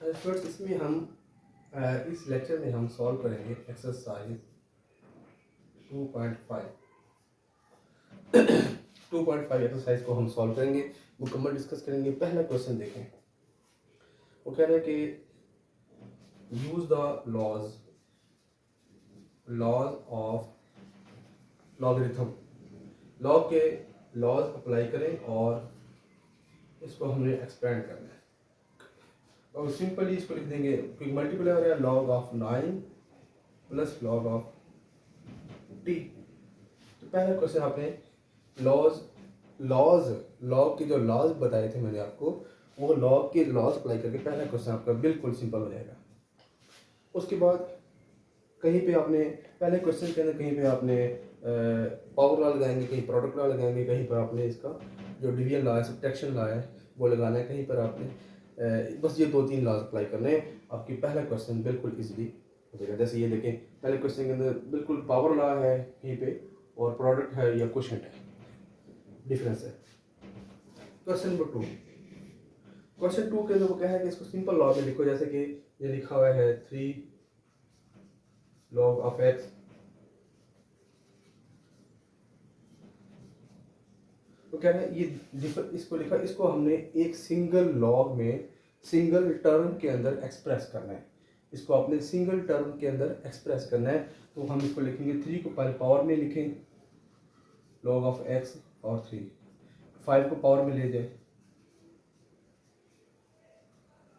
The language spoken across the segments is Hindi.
स्टूडेंट्स इसमें हम इस लेक्चर में हम सॉल्व करेंगे एक्सरसाइज 2.5 2.5 एक्सरसाइज को हम सॉल्व करेंगे, मुकम्मल डिस्कस करेंगे। पहला क्वेश्चन देखें, वो कह रहा है कि use the laws of logarithm, log के लॉज अप्लाई करें और इसको हमने एक्सपेंड करना है। और सिंपली इसको लिख देंगे क्योंकि मल्टीप्लाई हो रहा है log of 9 plus log of T. तो पहला क्वेश्चन आपने लॉग के जो लॉज बताए थे मैंने आपको, वो लॉग के लॉज अप्लाई करके पहला क्वेश्चन आपका बिल्कुल सिंपल हो जाएगा। उसके बाद कहीं पे आपने पहले क्वेश्चन के अंदर कहीं पे आपने पावर लॉ लगाएंगे, कहीं प्रोडक्ट लॉ लगाएंगे, कहीं पर आपने इसका जो डिवीजन लॉ है, सब्ट्रैक्शन लॉ है वो लगाना है, कहीं पर आपने बस ये 2-3 लॉज अप्लाई करने हैं। आपकी पहला क्वेश्चन बिल्कुल इजीली हो जाएगा। जैसे ये देखें, पहले क्वेश्चन के अंदर बिल्कुल पावर लॉ है कहीं पे और प्रोडक्ट है या क्वोशंट है, डिफरेंस है। क्वेश्चन नंबर 2, क्वेश्चन 2 के अंदर वो क्या है कि इसको सिंपल लॉ में लिखो। जैसे कि ये लिखा हुआ है 3 log of x, तो क्या है ये इसको लिखा, इसको हमने एक सिंगल लॉग में सिंगल टर्म के अंदर एक्सप्रेस करना है। इसको आपने सिंगल टर्म के अंदर एक्सप्रेस करना है, तो हम इसको लिखेंगे 3 को पहले पावर में लिखें log ऑफ x और 3, 5 को पावर में ले जाए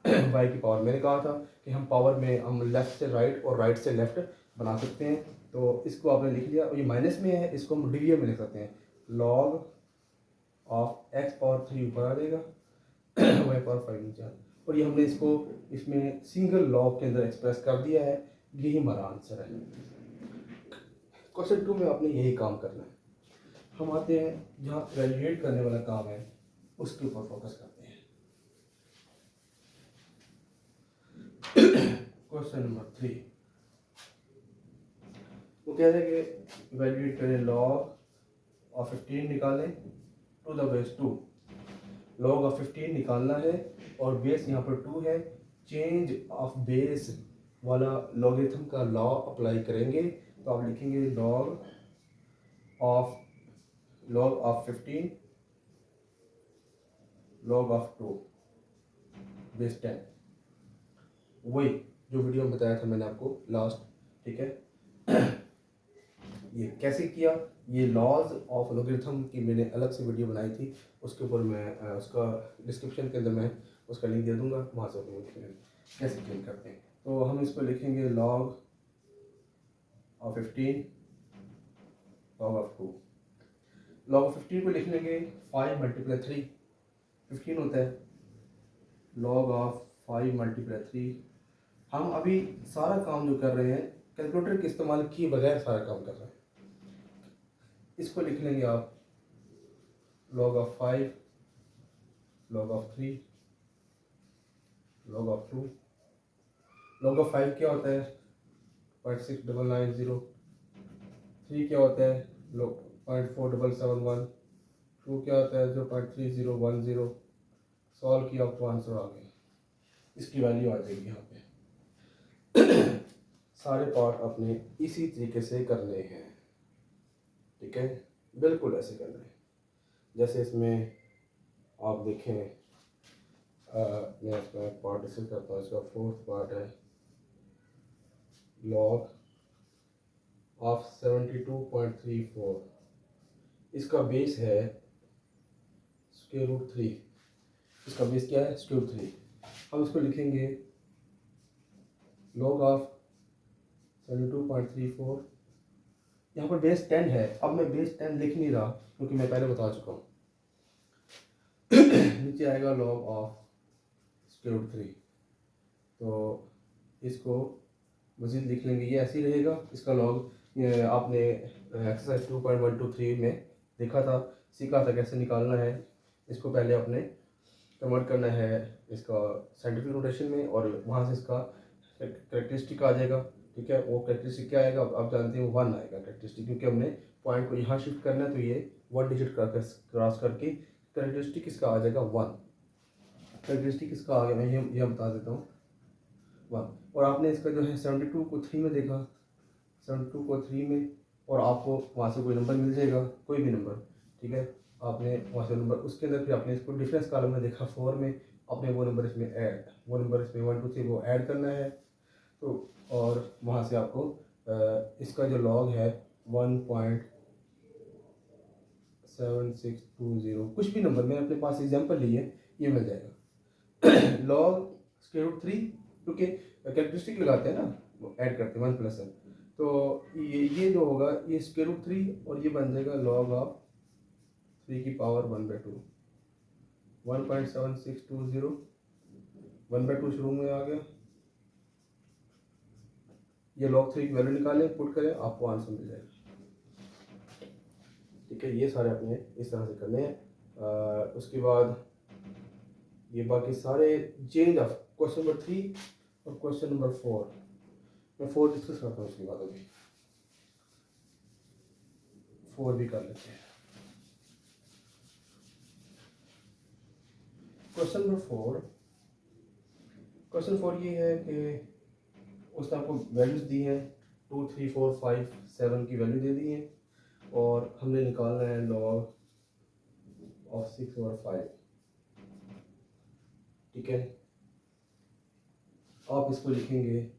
y की पावर। मैंने कहा था कि हम पावर में हम लेफ्ट से राइट और राइट से लेफ्ट बना सकते हैं, तो इसको आपने लिख लिया। और ये माइनस में है, इसको हम डिवीजन में लिख सकते हैं log ऑफ x पावर 3 ऊपर आ जाएगा y पावर 5 नीचे। और ये हमने इसको इसमें सिंगल लॉग के अंदर एक्सप्रेस कर दिया है। यही हमारा आंसर है। क्वेश्चन 2 में आपने यही काम करना है। हम आते हैं जहाँ वैल्यूएट करने वाला काम है, उसके ऊपर फोकस करते हैं। क्वेश्चन नंबर 3, वो कह रहे हैं कि वैल्यूएट करें लॉग ऑफ 15 निकालें to the base 2। Log of 15 निकालना है और बेस यहाँ पर 2 है। चेंज ऑफ बेस वाला लॉगरिथम का लॉ अप्लाई करेंगे, तो आप लिखेंगे log of 15 log of 2 base 10। वही जो वीडियो में बताया था मैंने आपको लास्ट, ठीक है। ये कैसे किया, ये लॉज ऑफ लॉगरिथम की मैंने अलग से वीडियो बनाई थी, उसके ऊपर मैं उसका डिस्क्रिप्शन के अंदर मैं उसका लिंक दे दूंगा, वहाँ से अपने कैसे चेंज करते हैं। तो हम इसको लिखेंगे log of 15 log of 2। log of 15 को लिख लेंगे 5 मल्टीप्लाई 3 15 होता है। log ऑफ 5 मल्टीप्लाई 3, हम अभी सारा काम जो कर रहे हैं कैलकुलेटर के इस्तेमाल किए बगैर सारा काम कर रहे हैं। इसको लिख लेंगे आप log of 5 log of 3 log of 2। log of 5 क्या होता है 0.6990। 3 क्या होता है 0.4771। 2 क्या होता है 0.3010। सॉल्व किया आपको आंसर आ गया। इसकी वैल्यू आ जाएगी यहाँ पे। सारे पार्ट अपने इसी तरीके से करने हैं, ठीक है, बिल्कुल ऐसे करना है। जैसे इसमें आप देखें, मैं इसमें पार्ट डिस्कस करता हूँ। इसका 4th पार्ट है लॉग ऑफ 72.34। इसका बेस है √3। इसका बेस क्या है √3। हम इसको लिखेंगे log ऑफ 72.34। यहाँ पर बेस 10 है। अब मैं बेस 10 लिख नहीं रहा क्योंकि मैं पहले बता चुका हूँ। नीचे आएगा log ऑफ √3, तो इसको मज़ीद लिख लेंगे, ये ऐसे ही रहेगा। इसका लॉग आपने एक्सरसाइज 2.123 में देखा था, सीखा था कैसे निकालना है। इसको पहले आपने कन्वर्ट करना है इसका साइंटिफिक नोटेशन में, और वहाँ से इसका करेक्टरिस्टिक आ जाएगा, ठीक है। वो करेक्टरिस्टिक क्या आएगा आप जानते हैं, 1 आएगा करेक्टरिस्टिक, क्योंकि हमने पॉइंट को यहाँ शिफ्ट करना है, तो ये 1 डिजिट क्रॉस करके करेक्टरिस्टिक इसका आ जाएगा 1। करेक्टरिस्टिक इसका आ गया, मैं ये बता देता हूँ। 1। और आपने इसका जो है 72 को 3 में देखा, 72 को 3 में, और आपको वहाँ से कोई नंबर मिल जाएगा, कोई भी नंबर, ठीक है। आपने वहाँ से नंबर, उसके अंदर फिर आपने इसको डिफरेंस कॉलम में देखा 4 में, अपने वो नंबर इसमें 1 2 3 वो ऐड करना है। तो और वहाँ से आपको इसका जो लॉग है 1.7620, कुछ भी नंबर, मैंने अपने पास एग्जांपल ली है, ये मिल जाएगा। लॉग स्क्वायर रूट 3, क्योंकि कैरेक्टरिस्टिक लगाते हैं ना, वो ऐड करते हैं 1+1, तो ये जो होगा ये स्क्वायर रूट 3, और ये बन जाएगा लॉग ऑफ 3 की पावर 1/2, 1.7620, 1/2 शुरू में आ गया। ये log 3 की वैल्यू निकालें, पुट करें, आपको आंसर मिल जाएगा। ठीक है, ये सारे अपने इस तरह से करने हैं। उसके बाद ये बाकी सारे चेंज ऑफ क्वेश्चन नंबर 3 और क्वेश्चन नंबर 4, मैं 4 डिस्कस करता हूँ, उसके बाद अभी 4 भी कर लेते हैं। क्वेश्चन नंबर 4 ये है कि उसने आपको वैल्यूज़ दी हैं, 2 3 4 5 7 की वैल्यू दे दी है, और हमने निकालना है लॉग ऑफ 6 और 5। ठीक है, आप इसको लिखेंगे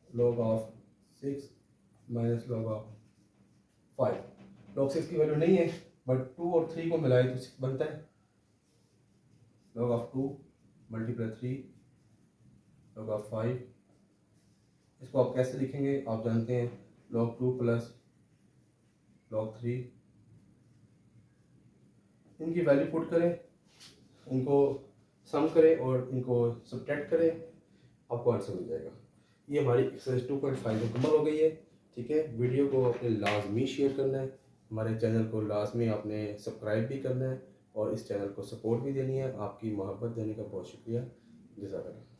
log of 6 minus log of 5। log 6 की वैल्यू नहीं है, बट 2 और 3 को मिलाए तो 6 बनता है। log of 2 multiply 3 log of 5, इसको आप कैसे लिखेंगे आप जानते हैं, log 2 प्लस log 3। इनकी वैल्यू पुट करें, इनको सम करें और इनको सब्ट्रैक्ट करें, आपको आंसर मिल जाएगा। ये हमारी एक्सरसाइज 2.5 मुकम्मल हो गई है। ठीक है, वीडियो को आपने लाजमी शेयर करना है, हमारे चैनल को लाजमी आपने सब्सक्राइब भी करना है, और इस चैनल को सपोर्ट भी देनी है। आपकी मोहब्बत देने का बहुत शुक्रिया, जज़ाकल्लाह।